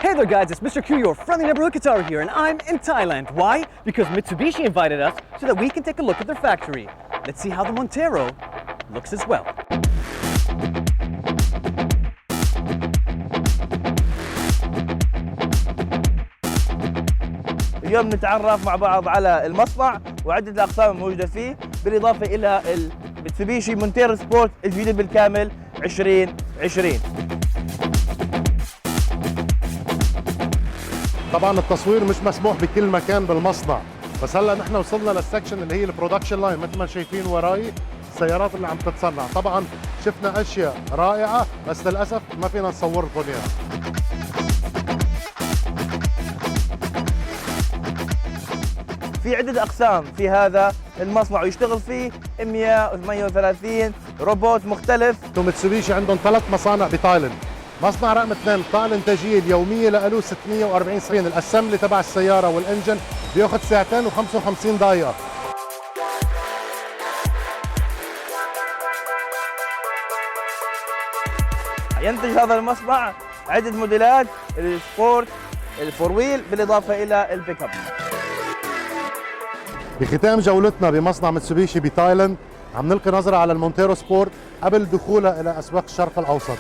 Hey there guys, it's Mr. Q, your friendly neighborhood Qatar here, and I'm in Thailand. Why? Because Mitsubishi invited us so that we can take a look at their factory. Let's see how the Montero looks as well. اليوم نتعرف مع بعض على المصنع وعدة الأقسام الموجودة فيه، بالإضافة إلى الميتسوبيشي مونتيرو سبورت الجديد بالكامل 2020. طبعا التصوير مش مسموح بكل مكان بالمصنع، بس هلا نحن وصلنا للسكشن اللي هي البرودكشن لاين مثل ما شايفين وراي السيارات اللي عم تتصنع. طبعا شفنا اشياء رائعه بس للاسف ما فينا نصور لكم اياها. في عدة أقسام في هذا المصنع ويشتغل فيه 138 روبوت مختلف. ميتسوبيشي عندهم 3 مصانع بتايلاند. مصنع رقم 2 الطاقة الإنتاجية اليومية له 640 ساعة، الأسمبلي تبع السيارة والإنجن بياخذ 2 ساعات و55 دقيقة. ينتج هذا المصنع عدة موديلات، السبورت، الفور ويل، بالإضافة إلى البيك اب. بختام جولتنا بمصنع ميتسوبيشي بتايلاند عم نلقي نظرة على المونتيرو سبورت قبل دخولها إلى أسواق الشرق الأوسط.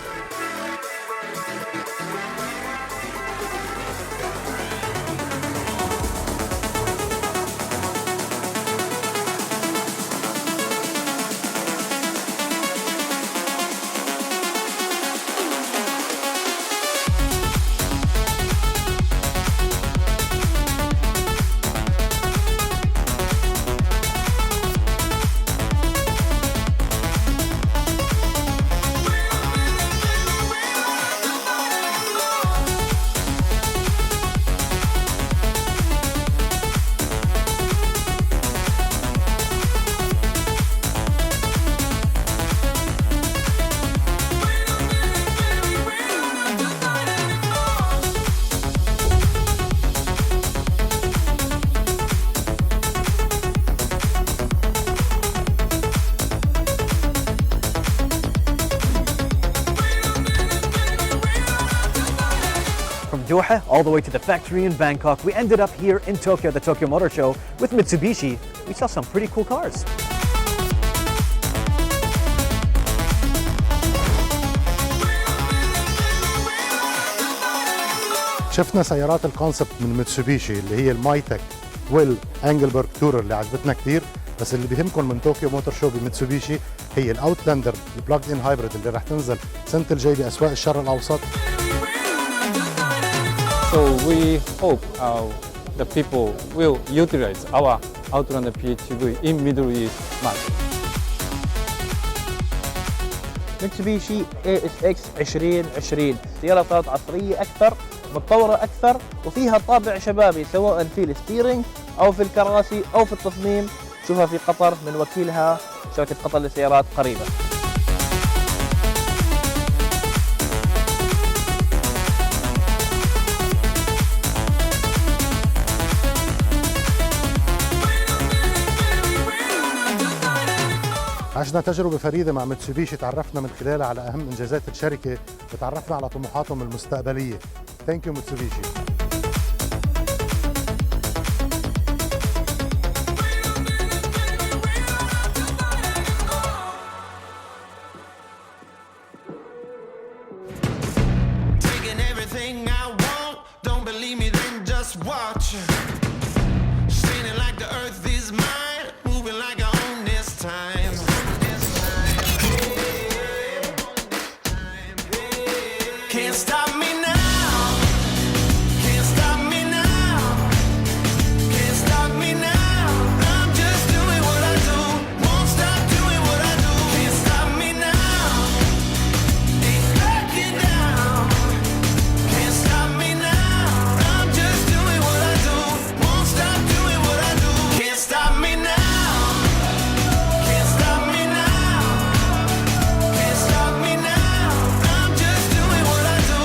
From Doha all the way to the factory in Bangkok, we ended up here in Tokyo at the Tokyo Motor Show with Mitsubishi. We saw some pretty cool cars. شفنا سيارات الكونسبت من ميتسوبيشي اللي هي المايتك والانجلبرغ تورر اللي عجبتنا كثير، بس اللي بيهمكم من طوكيو موتور شو بميتسوبيشي هي الاوتلاندر البلاج ان هايبريد اللي رح تنزل السنه الجايه باسواق الشرق الاوسط. So we hope the people will utilize our Outlander PHEV in Middle East market. ميتسوبيشي ASX 2020 سيارة صارت عصرية أكثر، متطورة أكثر، وفيها طابع شبابي سواء في الستيرنج أو في الكراسي أو في التصميم. شوفها في قطر من وكيلها شركة قطر للسيارات قريبة. عشنا تجربة فريدة مع ميتسوبيشي، تعرفنا من خلالها على أهم إنجازات الشركة وتعرفنا على طموحاتهم المستقبلية. Thank you ميتسوبيشي. Taking everything I want, don't believe me then just watch. Spinning like the earth is mine, moving like I own this time. Can't stop me now. Can't stop me now. Can't stop me now. I'm just doing what I do. Won't stop doing what I do. Can't stop me now. Ain't backing down. Can't stop me now. I'm just doing what I do. Won't stop doing what I do. Can't stop me now. Can't stop me now. Can't stop me now. I'm just doing what I do.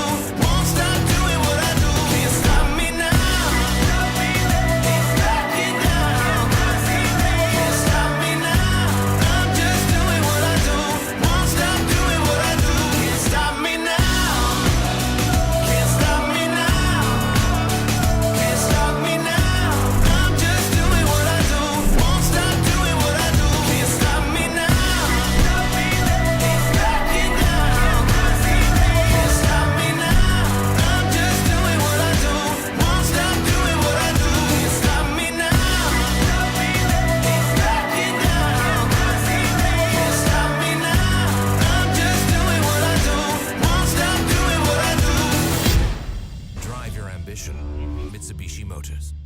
ambition. Mitsubishi Motors.